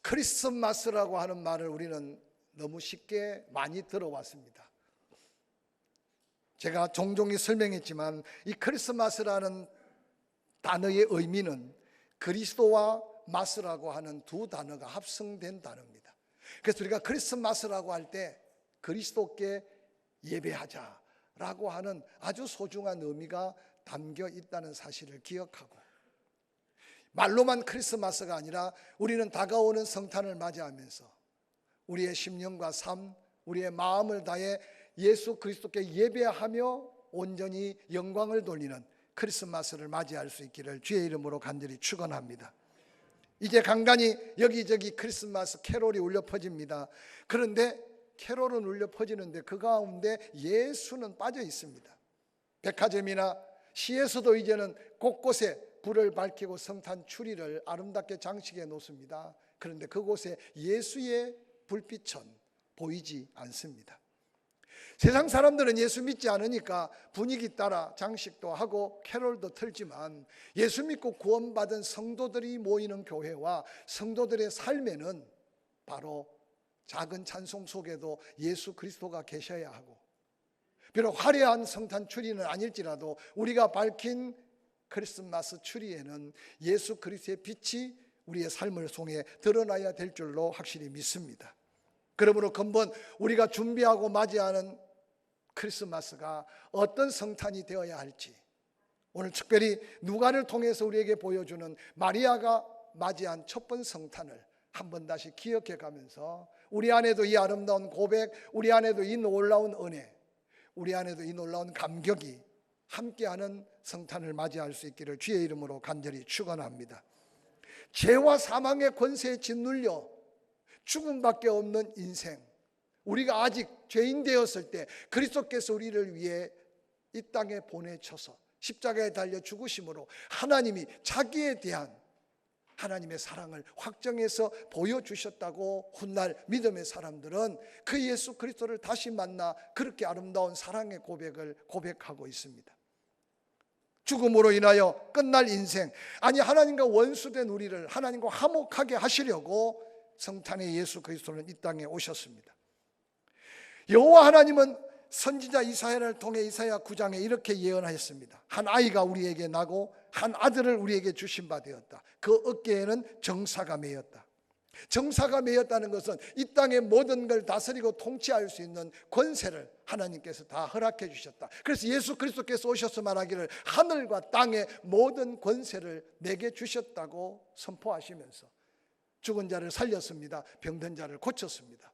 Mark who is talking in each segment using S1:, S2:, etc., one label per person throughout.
S1: 크리스마스라고 하는 말을 우리는 너무 쉽게 많이 들어왔습니다. 제가 종종 설명했지만 이 크리스마스라는 단어의 의미는 그리스도와 마스라고 하는 두 단어가 합성된 단어입니다. 그래서 우리가 크리스마스라고 할 때 그리스도께 예배하자라고 하는 아주 소중한 의미가 담겨 있다는 사실을 기억하고, 말로만 크리스마스가 아니라 우리는 다가오는 성탄을 맞이하면서 우리의 심령과 삶, 우리의 마음을 다해 예수 그리스도께 예배하며 온전히 영광을 돌리는 크리스마스를 맞이할 수 있기를 주의 이름으로 간절히 축원합니다. 이제 간간히 여기저기 크리스마스 캐롤이 울려 퍼집니다. 그런데 캐롤은 울려 퍼지는데 그 가운데 예수는 빠져 있습니다. 백화점이나 시에서도 이제는 곳곳에 불을 밝히고 성탄 추리를 아름답게 장식해 놓습니다. 그런데 그곳에 예수의 불빛은 보이지 않습니다. 세상 사람들은 예수 믿지 않으니까 분위기 따라 장식도 하고 캐롤도 틀지만, 예수 믿고 구원받은 성도들이 모이는 교회와 성도들의 삶에는 바로 작은 찬송 속에도 예수 그리스도가 계셔야 하고, 비록 화려한 성탄 추리는 아닐지라도 우리가 밝힌 크리스마스 추리에는 예수 그리스도의 빛이 우리의 삶을 통해 드러나야 될 줄로 확실히 믿습니다. 그러므로 근본 우리가 준비하고 맞이하는 크리스마스가 어떤 성탄이 되어야 할지, 오늘 특별히 누가를 통해서 우리에게 보여주는 마리아가 맞이한 첫 번째 성탄을 한번 다시 기억해 가면서 우리 안에도 이 아름다운 고백, 우리 안에도 이 놀라운 은혜, 우리 안에도 이 놀라운 감격이 함께하는 성탄을 맞이할 수 있기를 주의 이름으로 간절히 축원합니다. 죄와 사망의 권세에 짓눌려 죽음밖에 없는 인생, 우리가 아직 죄인 되었을 때 그리스도께서 우리를 위해 이 땅에 보내셔서 십자가에 달려 죽으심으로 하나님이 자기에 대한 하나님의 사랑을 확정해서 보여주셨다고 훗날 믿음의 사람들은 그 예수 그리스도를 다시 만나 그렇게 아름다운 사랑의 고백을 고백하고 있습니다. 죽음으로 인하여 끝날 인생, 아니 하나님과 원수된 우리를 하나님과 화목하게 하시려고 성탄의 예수 그리스도는 이 땅에 오셨습니다. 여호와 하나님은 선지자 이사야를 통해 이사야 9장에 이렇게 예언하였습니다. 한 아이가 우리에게 나고 한 아들을 우리에게 주신 바 되었다. 그 어깨에는 정사가 매였다. 정사가 매였다는 것은 이 땅의 모든 걸 다스리고 통치할 수 있는 권세를 하나님께서 다 허락해 주셨다. 그래서 예수 그리스도께서 오셔서 말하기를 하늘과 땅의 모든 권세를 내게 주셨다고 선포하시면서 죽은 자를 살렸습니다. 병든 자를 고쳤습니다.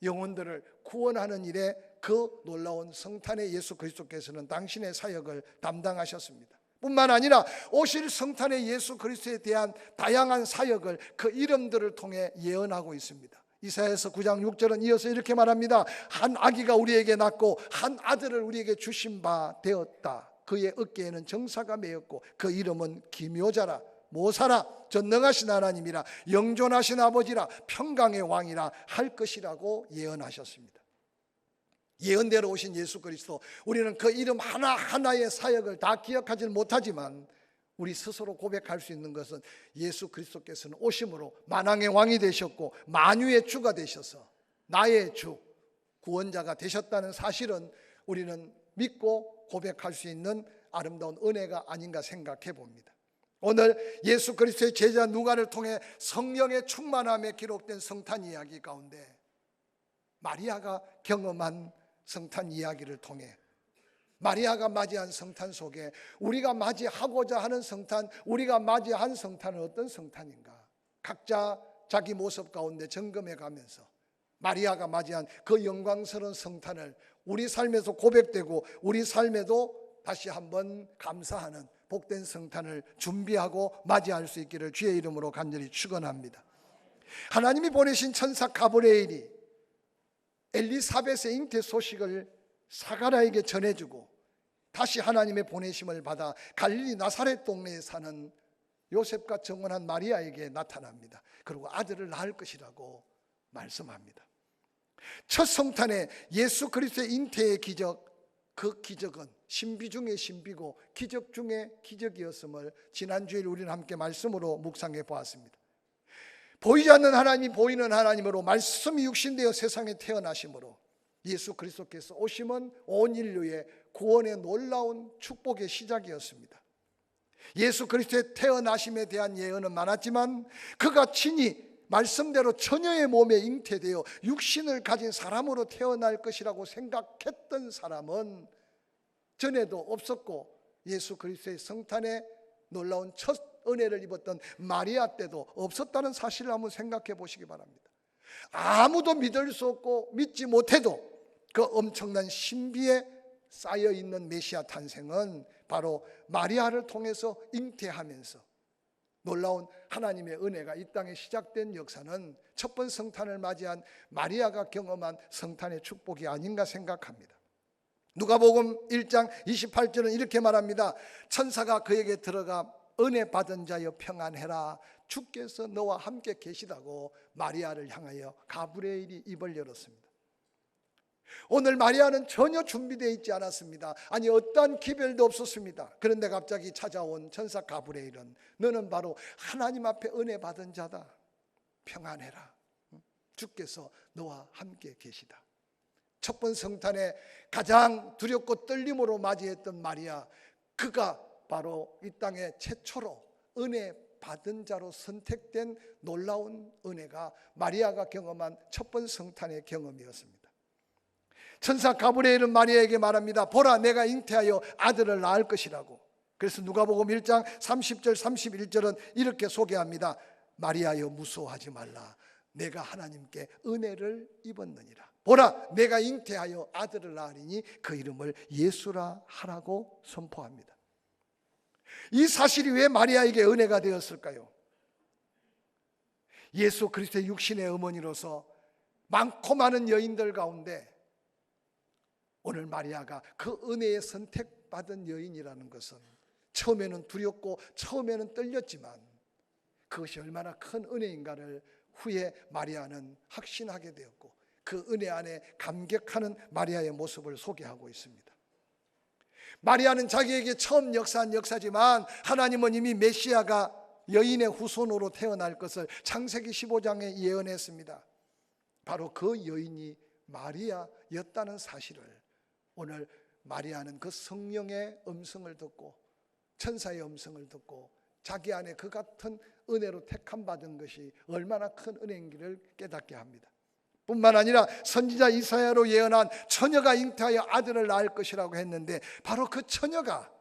S1: 영혼들을 구원하는 일에 그 놀라운 성탄의 예수 그리스도께서는 당신의 사역을 담당하셨습니다. 뿐만 아니라 오실 성탄의 예수 그리스도에 대한 다양한 사역을 그 이름들을 통해 예언하고 있습니다. 이사야서 9장 6절은 이어서 이렇게 말합니다. 한 아기가 우리에게 낳고 한 아들을 우리에게 주신 바 되었다. 그의 어깨에는 정사가 매였고 그 이름은 기묘자라, 모사라, 전능하신 하나님이라, 영존하신 아버지라, 평강의 왕이라 할 것이라고 예언하셨습니다. 예언대로 오신 예수 그리스도, 우리는 그 이름 하나하나의 사역을 다 기억하지는 못하지만 우리 스스로 고백할 수 있는 것은 예수 그리스도께서는 오심으로 만왕의 왕이 되셨고 만유의 주가 되셔서 나의 주, 구원자가 되셨다는 사실은 우리는 믿고 고백할 수 있는 아름다운 은혜가 아닌가 생각해 봅니다. 오늘 예수 그리스도의 제자 누가를 통해 성령의 충만함에 기록된 성탄 이야기 가운데 마리아가 경험한 성탄 이야기를 통해 마리아가 맞이한 성탄 속에 우리가 맞이하고자 하는 성탄, 우리가 맞이한 성탄은 어떤 성탄인가, 각자 자기 모습 가운데 점검해 가면서 마리아가 맞이한 그 영광스러운 성탄을 우리 삶에서 고백되고 우리 삶에도 다시 한번 감사하는 복된 성탄을 준비하고 맞이할 수 있기를 주의 이름으로 간절히 축원합니다. 하나님이 보내신 천사 가브리엘이 엘리사벳의 잉태 소식을 사가랴에게 전해주고 다시 하나님의 보내심을 받아 갈릴리 나사렛 동네에 사는 요셉과 정혼한 마리아에게 나타납니다. 그리고 아들을 낳을 것이라고 말씀합니다. 첫 성탄에 예수 그리스도의 잉태의 기적, 그 기적은 신비 중의 신비고 기적 중의 기적이었음을 지난주에 우리는 함께 말씀으로 묵상해 보았습니다. 보이지 않는 하나님이 보이는 하나님으로 말씀이 육신되어 세상에 태어나심으로 예수 그리스도께서 오심은 온 인류의 구원의 놀라운 축복의 시작이었습니다. 예수 그리스도의 태어나심에 대한 예언은 많았지만 그가 친히 말씀대로 처녀의 몸에 잉태되어 육신을 가진 사람으로 태어날 것이라고 생각했던 사람은 전에도 없었고, 예수 그리스도의 성탄에 놀라운 첫 은혜를 입었던 마리아 때도 없었다는 사실을 한번 생각해 보시기 바랍니다. 아무도 믿을 수 없고 믿지 못해도 그 엄청난 신비에 쌓여 있는 메시아 탄생은 바로 마리아를 통해서 잉태하면서 놀라운 하나님의 은혜가 이 땅에 시작된 역사는 첫 번 성탄을 맞이한 마리아가 경험한 성탄의 축복이 아닌가 생각합니다. 누가복음 1장 28절은 이렇게 말합니다. 천사가 그에게 들어가 은혜 받은 자여 평안해라, 주께서 너와 함께 계시다고 마리아를 향하여 가브리엘이 입을 열었습니다. 오늘 마리아는 전혀 준비되어 있지 않았습니다. 아니, 어떠한 기별도 없었습니다. 그런데 갑자기 찾아온 천사 가브리엘은 너는 바로 하나님 앞에 은혜 받은 자다, 평안해라, 주께서 너와 함께 계시다. 첫 번 성탄에 가장 두렵고 떨림으로 맞이했던 마리아, 그가 바로 이 땅에 최초로 은혜 받은 자로 선택된 놀라운 은혜가 마리아가 경험한 첫 번 성탄의 경험이었습니다. 천사 가브리엘은 마리아에게 말합니다. 보라, 내가 잉태하여 아들을 낳을 것이라고. 그래서 누가복음 1장 30절 31절은 이렇게 소개합니다. 마리아여, 무서워하지 말라, 내가 하나님께 은혜를 입었느니라. 보라, 내가 잉태하여 아들을 낳으리니 그 이름을 예수라 하라고 선포합니다. 이 사실이 왜 마리아에게 은혜가 되었을까요? 예수 그리스도의 육신의 어머니로서 많고 많은 여인들 가운데 오늘 마리아가 그 은혜에 선택받은 여인이라는 것은 처음에는 두렵고 처음에는 떨렸지만 그것이 얼마나 큰 은혜인가를 후에 마리아는 확신하게 되었고, 그 은혜 안에 감격하는 마리아의 모습을 소개하고 있습니다. 마리아는 자기에게 처음 역사한 역사지만 하나님은 이미 메시아가 여인의 후손으로 태어날 것을 창세기 15장에 예언했습니다. 바로 그 여인이 마리아였다는 사실을 오늘 마리아는 그 성령의 음성을 듣고, 천사의 음성을 듣고 자기 안에 그 같은 은혜로 택함 받은 것이 얼마나 큰 은혜인지를 깨닫게 합니다. 뿐만 아니라 선지자 이사야로 예언한 처녀가 잉태하여 아들을 낳을 것이라고 했는데 바로 그 처녀가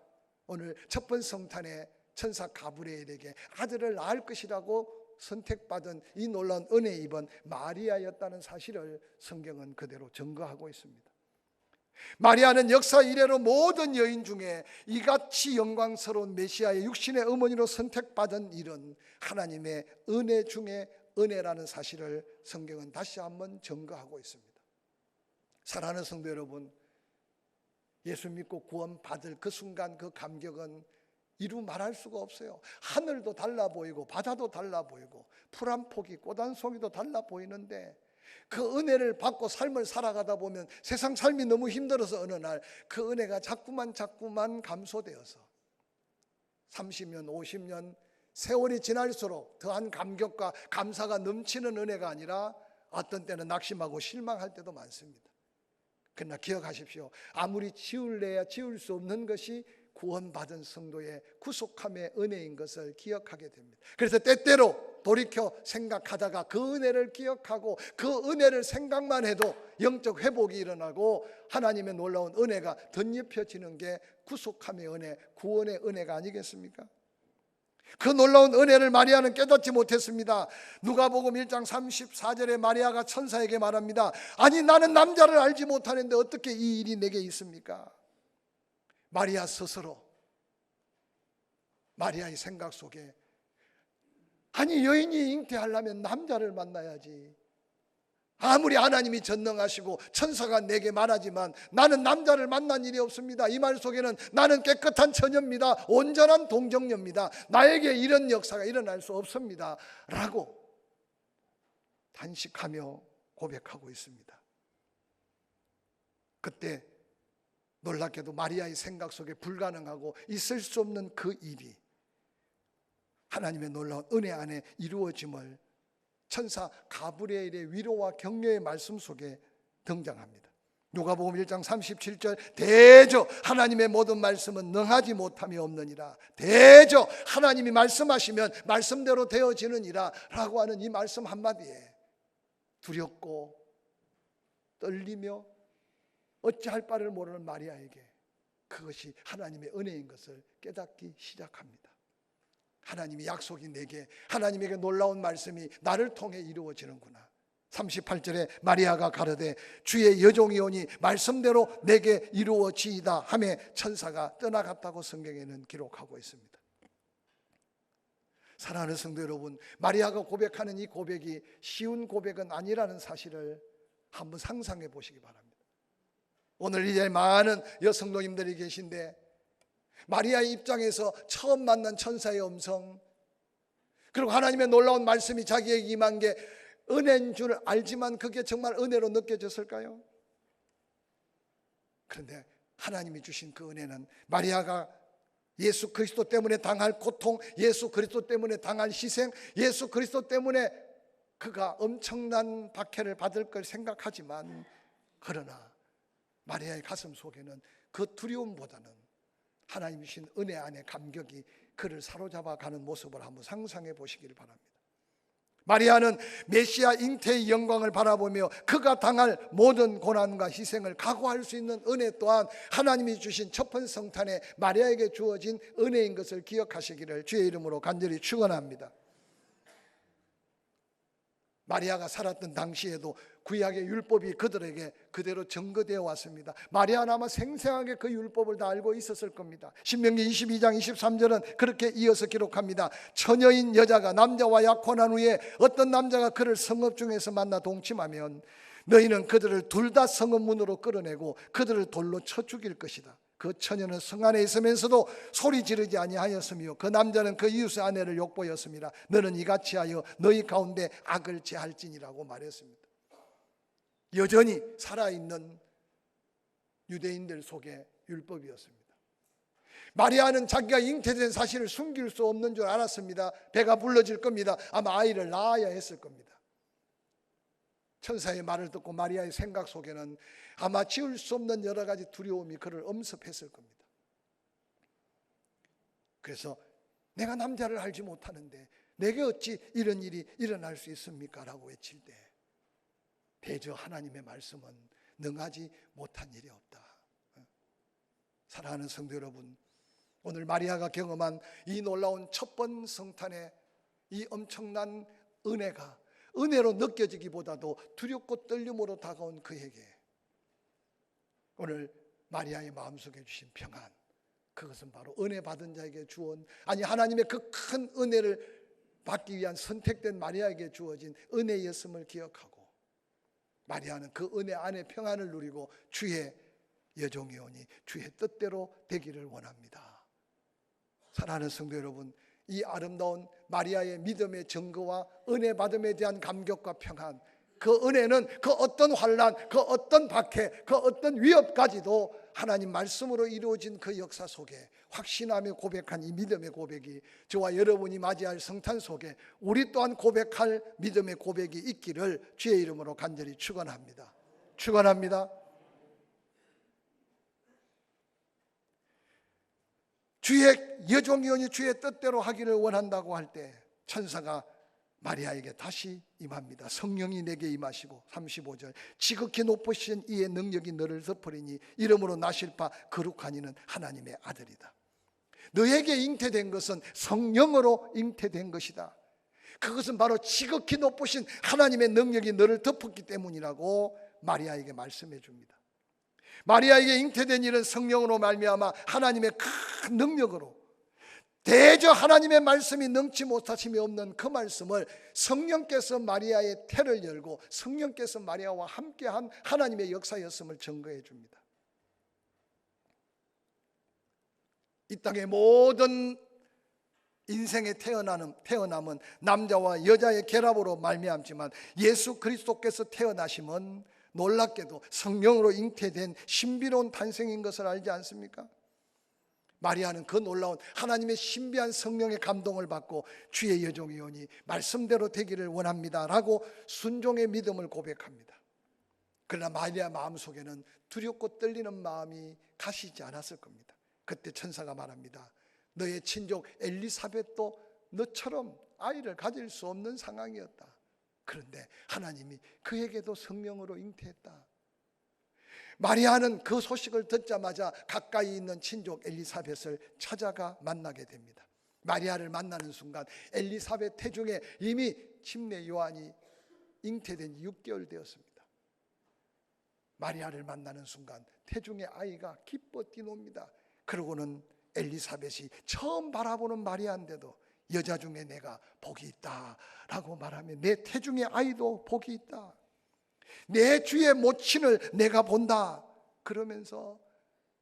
S1: 오늘 첫 번 성탄에 천사 가브리엘에게 아들을 낳을 것이라고 선택받은 이 놀라운 은혜 입은 마리아였다는 사실을 성경은 그대로 증거하고 있습니다. 마리아는 역사 이래로 모든 여인 중에 이같이 영광스러운 메시아의 육신의 어머니로 선택받은 일은 하나님의 은혜 중에 은혜라는 사실을 성경은 다시 한번 증거하고 있습니다. 사랑하는 성도 여러분, 예수 믿고 구원받을 그 순간 그 감격은 이루 말할 수가 없어요. 하늘도 달라 보이고 바다도 달라 보이고 풀 한 포기 꽃 한 송이도 달라 보이는데 그 은혜를 받고 삶을 살아가다 보면 세상 삶이 너무 힘들어서 어느 날 그 은혜가 자꾸만 감소되어서 30년 50년 세월이 지날수록 더한 감격과 감사가 넘치는 은혜가 아니라 어떤 때는 낙심하고 실망할 때도 많습니다. 그러나 기억하십시오. 아무리 지울래야 지울 수 없는 것이 구원받은 성도의 구속함의 은혜인 것을 기억하게 됩니다. 그래서 때때로 돌이켜 생각하다가 그 은혜를 기억하고 그 은혜를 생각만 해도 영적 회복이 일어나고 하나님의 놀라운 은혜가 덧입혀지는 게 구속함의 은혜, 구원의 은혜가 아니겠습니까? 그 놀라운 은혜를 마리아는 깨닫지 못했습니다. 누가복음 1장 34절에 마리아가 천사에게 말합니다. 아니, 나는 남자를 알지 못하는데 어떻게 이 일이 내게 있습니까? 마리아 스스로, 마리아의 생각 속에 아니, 여인이 잉태하려면 남자를 만나야지. 아무리 하나님이 전능하시고 천사가 내게 말하지만 나는 남자를 만난 일이 없습니다. 이 말 속에는 나는 깨끗한 처녀입니다. 온전한 동정녀입니다. 나에게 이런 역사가 일어날 수 없습니다 라고 단식하며 고백하고 있습니다. 그때 놀랍게도 마리아의 생각 속에 불가능하고 있을 수 없는 그 일이 하나님의 놀라운 은혜 안에 이루어짐을 천사 가브리엘의 위로와 격려의 말씀 속에 등장합니다. 누가복음 1장 37절 대저 하나님의 모든 말씀은 능하지 못함이 없느니라. 대저 하나님이 말씀하시면 말씀대로 되어지느니라 라고 하는 이 말씀 한마디에 두렵고 떨리며 어찌할 바를 모르는 마리아에게 그것이 하나님의 은혜인 것을 깨닫기 시작합니다. 하나님이 약속이 내게, 하나님에게 놀라운 말씀이 나를 통해 이루어지는구나. 38절에 마리아가 가로되 주의 여종이오니 말씀대로 내게 이루어지이다 하며 천사가 떠나갔다고 성경에는 기록하고 있습니다. 사랑하는 성도 여러분, 마리아가 고백하는 이 고백이 쉬운 고백은 아니라는 사실을 한번 상상해 보시기 바랍니다. 오늘 이제 많은 여성도님들이 계신데 마리아의 입장에서 처음 만난 천사의 음성, 그리고 하나님의 놀라운 말씀이 자기에게 임한 게 은혜인 줄 알지만 그게 정말 은혜로 느껴졌을까요? 그런데 하나님이 주신 그 은혜는 마리아가 예수 그리스도 때문에 당할 고통, 예수 그리스도 때문에 당할 희생, 예수 그리스도 때문에 그가 엄청난 박해를 받을 걸 생각하지만, 그러나 마리아의 가슴 속에는 그 두려움보다는 하나님이 주신 은혜 안에 감격이 그를 사로잡아 가는 모습을 한번 상상해 보시기를 바랍니다. 마리아는 메시아 잉태의 영광을 바라보며 그가 당할 모든 고난과 희생을 각오할 수 있는 은혜 또한 하나님이 주신 첫 번째 성탄에 마리아에게 주어진 은혜인 것을 기억하시기를 주의 이름으로 간절히 축원합니다. 마리아가 살았던 당시에도 구약의 율법이 그들에게 그대로 전거되어 왔습니다. 마리아는 아마 생생하게 그 율법을 다 알고 있었을 겁니다. 신명기 22장 23절은 그렇게 이어서 기록합니다. 처녀인 여자가 남자와 약혼한 후에 어떤 남자가 그를 성읍 중에서 만나 동침하면 너희는 그들을 둘 다 성읍 문으로 끌어내고 그들을 돌로 쳐 죽일 것이다. 그 처녀는 성 안에 있으면서도 소리 지르지 아니하였으며 그 남자는 그 이웃의 아내를 욕보였습니다. 너는 이같이 하여 너희 가운데 악을 제할지니라고 말했습니다. 여전히 살아있는 유대인들 속의 율법이었습니다. 마리아는 자기가 잉태된 사실을 숨길 수 없는 줄 알았습니다. 배가 불러질 겁니다. 아마 아이를 낳아야 했을 겁니다. 천사의 말을 듣고 마리아의 생각 속에는 아마 지울 수 없는 여러 가지 두려움이 그를 엄습했을 겁니다. 그래서 내가 남자를 알지 못하는데 내게 어찌 이런 일이 일어날 수 있습니까? 라고 외칠 때 대저 하나님의 말씀은 능하지 못한 일이 없다. 사랑하는 성도 여러분, 오늘 마리아가 경험한 이 놀라운 첫 번 성탄의 이 엄청난 은혜가 은혜로 느껴지기보다도 두렵고 떨림으로 다가온 그에게 오늘 마리아의 마음속에 주신 평안, 그것은 바로 은혜 받은 자에게 주온, 아니 하나님의 그 큰 은혜를 받기 위한 선택된 마리아에게 주어진 은혜였음을 기억하고 마리아는 그 은혜 안에 평안을 누리고 주의 여종이오니 주의 뜻대로 되기를 원합니다. 사랑하는 성도 여러분, 이 아름다운 마리아의 믿음의 증거와 은혜 받음에 대한 감격과 평안, 그 은혜는 그 어떤 환난, 그 어떤 박해, 그 어떤 위협까지도 하나님 말씀으로 이루어진 그 역사 속에 확신하며 고백한 이 믿음의 고백이 저와 여러분이 맞이할 성탄 속에 우리 또한 고백할 믿음의 고백이 있기를 주의 이름으로 간절히 축원합니다. 축원합니다. 주의 여종이오니 주의 뜻대로 하기를 원한다고 할 때 천사가 마리아에게 다시 임합니다. 성령이 내게 임하시고 35절 지극히 높으신 이의 능력이 너를 덮으리니 이름으로 나실 바 거룩하니는 하나님의 아들이다. 너에게 잉태된 것은 성령으로 잉태된 것이다. 그것은 바로 지극히 높으신 하나님의 능력이 너를 덮었기 때문이라고 마리아에게 말씀해 줍니다. 마리아에게 잉태된 일은 성령으로 말미암아 하나님의 큰 능력으로 대저 하나님의 말씀이 능치 못하심이 없는 그 말씀을 성령께서 마리아의 태를 열고 성령께서 마리아와 함께한 하나님의 역사였음을 증거해 줍니다. 이 땅의 모든 인생의 태어남은 남자와 여자의 결합으로 말미암지만 예수 그리스도께서 태어나심은 놀랍게도 성령으로 잉태된 신비로운 탄생인 것을 알지 않습니까? 마리아는 그 놀라운 하나님의 신비한 성령의 감동을 받고 주의 여종이오니 말씀대로 되기를 원합니다 라고 순종의 믿음을 고백합니다. 그러나 마리아 마음속에는 두렵고 떨리는 마음이 가시지 않았을 겁니다. 그때 천사가 말합니다. 너의 친족 엘리사벳도 너처럼 아이를 가질 수 없는 상황이었다. 그런데 하나님이 그에게도 성령으로 잉태했다. 마리아는 그 소식을 듣자마자 가까이 있는 친족 엘리사벳을 찾아가 만나게 됩니다. 마리아를 만나는 순간 엘리사벳 태중에 이미 침례 요한이 잉태된 지 6개월 되었습니다. 마리아를 만나는 순간 태중의 아이가 기뻐 뛰놉니다. 그러고는 엘리사벳이 처음 바라보는 마리아인데도 여자 중에 내가 복이 있다라고 말하며 내 태중의 아이도 복이 있다. 내 주의 모친을 내가 본다. 그러면서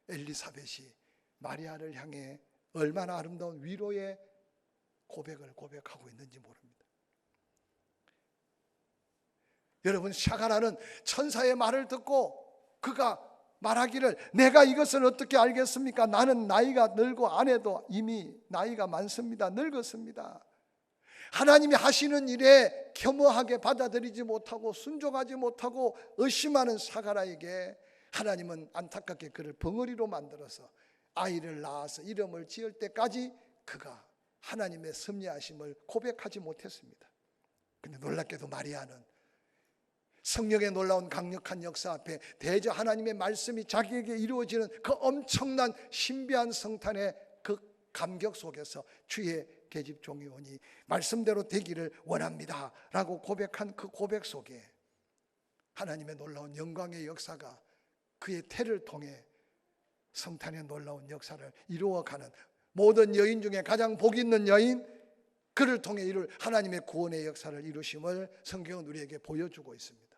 S1: 엘리사벳이 마리아를 향해 얼마나 아름다운 위로의 고백을 고백하고 있는지 모릅니다. 여러분, 샤가라는 천사의 말을 듣고 그가 말하기를 내가 이것을 어떻게 알겠습니까? 나는 나이가 늙고 아내도 이미 나이가 많습니다. 늙었습니다. 하나님이 하시는 일에 겸허하게 받아들이지 못하고 순종하지 못하고 의심하는 사가라에게 하나님은 안타깝게 그를 벙어리로 만들어서 아이를 낳아서 이름을 지을 때까지 그가 하나님의 섭리하심을 고백하지 못했습니다. 그런데 놀랍게도 마리아는 성령의 놀라운 강력한 역사 앞에 대저 하나님의 말씀이 자기에게 이루어지는 그 엄청난 신비한 성탄의 그 감격 속에서 주의 계집종이 오니 말씀대로 되기를 원합니다 라고 고백한 그 고백 속에 하나님의 놀라운 영광의 역사가 그의 태를 통해 성탄의 놀라운 역사를 이루어가는, 모든 여인 중에 가장 복 있는 여인, 그를 통해 이룰 하나님의 구원의 역사를 이루심을 성경은 우리에게 보여주고 있습니다.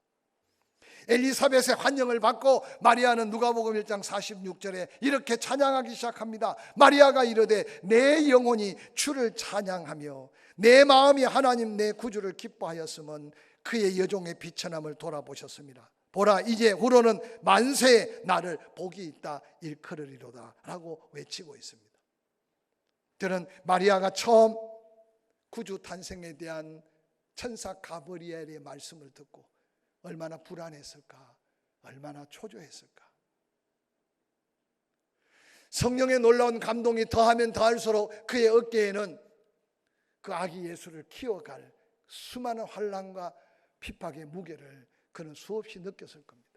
S1: 엘리사벳의 환영을 받고 마리아는 누가복음 1장 46절에 이렇게 찬양하기 시작합니다. 마리아가 이르되 내 영혼이 주를 찬양하며 내 마음이 하나님 내 구주를 기뻐하였음은 그의 여종의 비천함을 돌아보셨습니다. 보라, 이제 후로는 만세에 나를 복이 있다 일컬으리로다 라고 외치고 있습니다. 저는 마리아가 처음 구주 탄생에 대한 천사 가브리엘의 말씀을 듣고 얼마나 불안했을까, 얼마나 초조했을까. 성령의 놀라운 감동이 더하면 더할수록 그의 어깨에는 그 아기 예수를 키워갈 수많은 환난과 핍박의 무게를 그는 수없이 느꼈을 겁니다.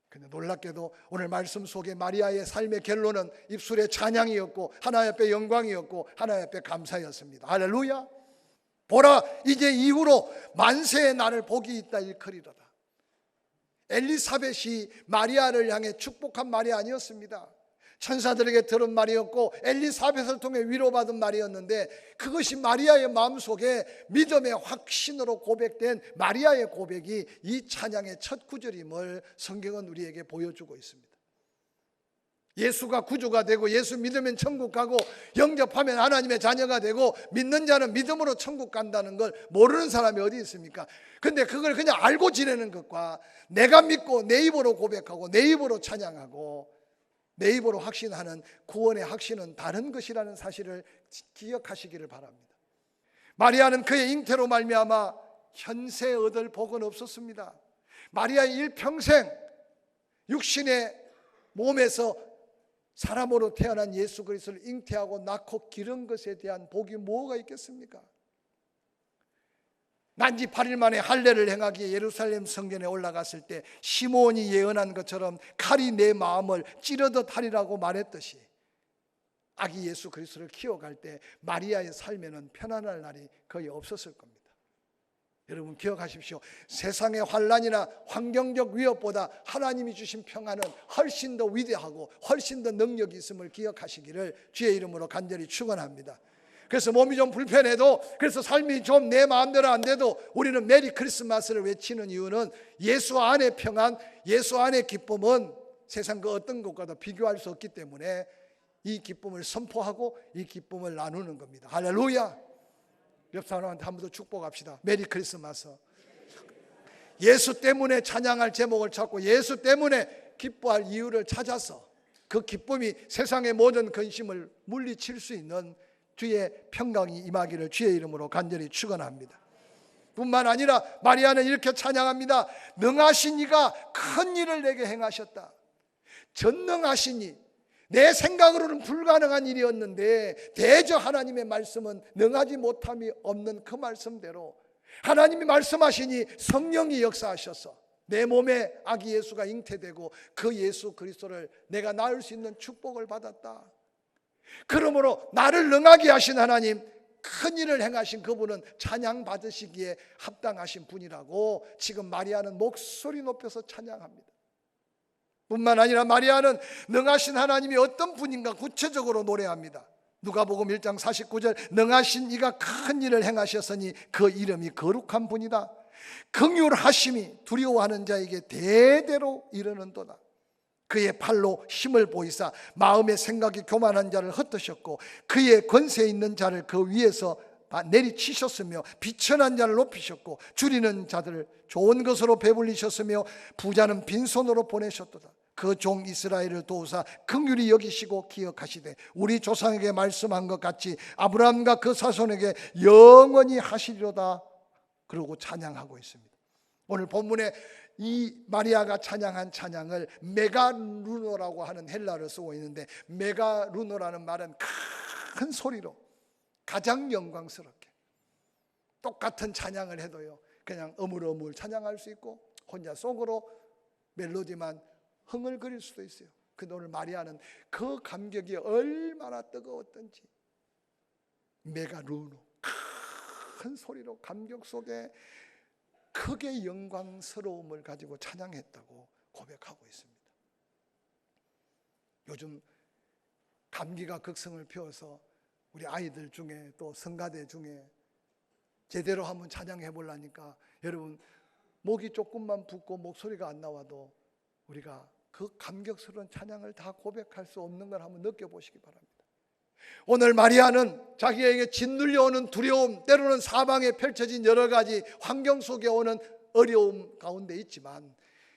S1: 그런데 놀랍게도 오늘 말씀 속에 마리아의 삶의 결론은 입술의 찬양이었고 하나님 앞에 영광이었고 하나님 앞에 감사였습니다. 할렐루야. 보라, 이제 이후로 만세의 나를 복이 있다 일컬이로다. 엘리사벳이 마리아를 향해 축복한 말이 아니었습니다. 천사들에게 들은 말이었고 엘리사벳을 통해 위로받은 말이었는데 그것이 마리아의 마음속에 믿음의 확신으로 고백된 마리아의 고백이 이 찬양의 첫 구절임을 성경은 우리에게 보여주고 있습니다. 예수가 구주가 되고 예수 믿으면 천국 가고 영접하면 하나님의 자녀가 되고 믿는 자는 믿음으로 천국 간다는 걸 모르는 사람이 어디 있습니까? 근데 그걸 그냥 알고 지내는 것과 내가 믿고 내 입으로 고백하고 내 입으로 찬양하고 내 입으로 확신하는 구원의 확신은 다른 것이라는 사실을 기억하시기를 바랍니다. 마리아는 그의 잉태로 말미암아 현세 얻을 복은 없었습니다. 마리아의 일평생 육신의 몸에서 사람으로 태어난 예수 그리스도를 잉태하고 낳고 기른 것에 대한 복이 뭐가 있겠습니까? 난지 8일 만에 할례를 행하기에 예루살렘 성전에 올라갔을 때 시므온이 예언한 것처럼 칼이 내 마음을 찌르듯 하리라고 말했듯이 아기 예수 그리스도를 키워갈 때 마리아의 삶에는 편안할 날이 거의 없었을 겁니다. 여러분 기억하십시오. 세상의 환난이나 환경적 위협보다 하나님이 주신 평안은 훨씬 더 위대하고 훨씬 더 능력이 있음을 기억하시기를 주의 이름으로 간절히 축원합니다. 그래서 몸이 좀 불편해도, 그래서 삶이 좀 내 마음대로 안 돼도 우리는 메리 크리스마스를 외치는 이유는 예수 안의 평안, 예수 안의 기쁨은 세상 그 어떤 것과도 비교할 수 없기 때문에 이 기쁨을 선포하고 이 기쁨을 나누는 겁니다. 할렐루야. 옆 사람한테 한 번 더 축복합시다. 메리 크리스마스. 예수 때문에 찬양할 제목을 찾고 예수 때문에 기뻐할 이유를 찾아서 그 기쁨이 세상의 모든 근심을 물리칠 수 있는 주의 평강이 임하기를 주의 이름으로 간절히 축원합니다. 뿐만 아니라 마리아는 이렇게 찬양합니다. 능하신 이가 큰 일을 내게 행하셨다. 전능하신 이, 내 생각으로는 불가능한 일이었는데 대저 하나님의 말씀은 능하지 못함이 없는 그 말씀대로 하나님이 말씀하시니 성령이 역사하셔서 내 몸에 아기 예수가 잉태되고 그 예수 그리스도를 내가 낳을 수 있는 축복을 받았다. 그러므로 나를 능하게 하신 하나님, 큰 일을 행하신 그분은 찬양 받으시기에 합당하신 분이라고 지금 마리아는 목소리 높여서 찬양합니다. 뿐만 아니라 마리아는 능하신 하나님이 어떤 분인가 구체적으로 노래합니다. 누가복음 1장 49절, 능하신 이가 큰 일을 행하셨으니 그 이름이 거룩한 분이다. 긍휼하심이 두려워하는 자에게 대대로 이르는도다. 그의 팔로 힘을 보이사 마음의 생각이 교만한 자를 흩으셨고 그의 권세 있는 자를 그 위에서 내리치셨으며 비천한 자를 높이셨고 줄이는 자들을 좋은 것으로 배불리셨으며 부자는 빈손으로 보내셨도다. 그 종 이스라엘을 도우사 긍휼히 여기시고 기억하시되 우리 조상에게 말씀한 것 같이 아브라함과 그 자손에게 영원히 하시리로다. 그러고 찬양하고 있습니다. 오늘 본문에 이 마리아가 찬양한 찬양을 메가루노라고 하는 헬라어를 쓰고 있는데, 메가루노라는 말은 큰 소리로 가장 영광스럽게, 똑같은 찬양을 해도요 그냥 어물어물 찬양할 수 있고 혼자 속으로 멜로디만 흥얼거릴 수도 있어요. 근데 오늘 마리아는 그 감격이 얼마나 뜨거웠던지 메가루노, 큰 소리로 감격 속에 크게 영광스러움을 가지고 찬양했다고 고백하고 있습니다. 요즘 감기가 극성을 피워서 우리 아이들 중에 또 성가대 중에 제대로 한번 찬양해 보려니까 여러분 목이 조금만 붓고 목소리가 안 나와도 우리가 그 감격스러운 찬양을 다 고백할 수 없는 걸 한번 느껴보시기 바랍니다. 오늘 마리아는 자기에게 짓눌려오는 두려움, 때로는 사방에 펼쳐진 여러 가지 환경 속에 오는 어려움 가운데 있지만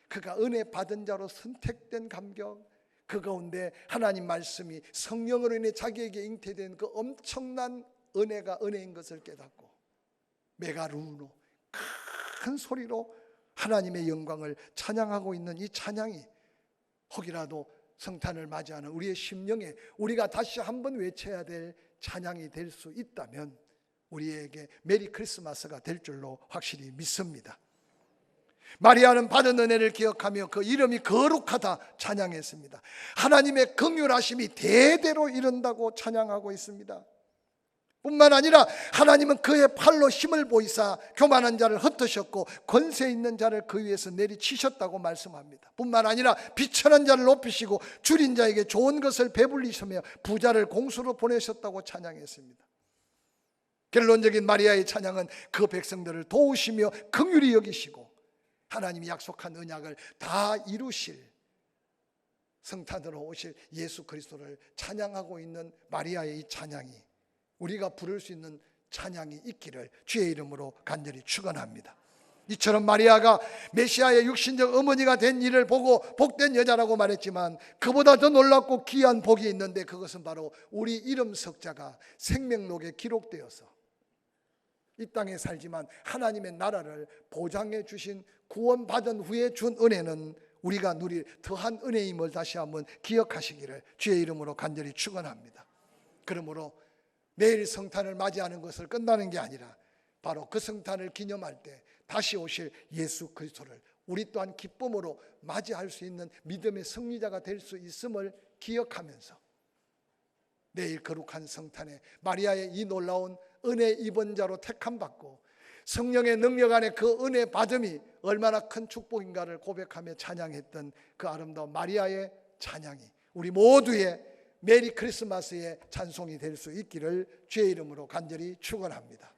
S1: 그가 은혜 받은 자로 선택된 감격, 그 가운데 하나님 말씀이 성령으로 인해 자기에게 잉태된 그 엄청난 은혜가 은혜인 것을 깨닫고 메가루노, 큰 소리로 하나님의 영광을 찬양하고 있는 이 찬양이 혹이라도 성탄을 맞이하는 우리의 심령에 우리가 다시 한번 외쳐야 될 찬양이 될 수 있다면 우리에게 메리 크리스마스가 될 줄로 확실히 믿습니다. 마리아는 받은 은혜를 기억하며 그 이름이 거룩하다 찬양했습니다. 하나님의 긍휼하심이 대대로 이른다고 찬양하고 있습니다. 뿐만 아니라 하나님은 그의 팔로 힘을 보이사 교만한 자를 흩으셨고 권세 있는 자를 그 위에서 내리치셨다고 말씀합니다. 뿐만 아니라 비천한 자를 높이시고 줄인 자에게 좋은 것을 배불리시며 부자를 공수로 보내셨다고 찬양했습니다. 결론적인 마리아의 찬양은 그 백성들을 도우시며 긍휼히 여기시고 하나님이 약속한 언약을 다 이루실 성탄으로 오실 예수 그리스도를 찬양하고 있는 마리아의 이 찬양이 우리가 부를 수 있는 찬양이 있기를 주의 이름으로 간절히 축원합니다. 이처럼 마리아가 메시아의 육신적 어머니가 된 일을 보고 복된 여자라고 말했지만 그보다 더 놀랍고 귀한 복이 있는데 그것은 바로 우리 이름 석자가 생명록에 기록되어서 이 땅에 살지만 하나님의 나라를 보장해 주신 구원받은 후에 준 은혜는 우리가 누릴 더한 은혜임을 다시 한번 기억하시기를 주의 이름으로 간절히 축원합니다. 그러므로 내일 성탄을 맞이하는 것을 끝나는 게 아니라 바로 그 성탄을 기념할 때 다시 오실 예수 그리스도를 우리 또한 기쁨으로 맞이할 수 있는 믿음의 승리자가 될 수 있음을 기억하면서 내일 거룩한 성탄에 마리아의 이 놀라운 은혜 입은 자로 택함받고 성령의 능력 안에 그 은혜 받음이 얼마나 큰 축복인가를 고백하며 찬양했던 그 아름다운 마리아의 찬양이 우리 모두의 메리 크리스마스의 찬송이 될 수 있기를 주의 이름으로 간절히 축원합니다.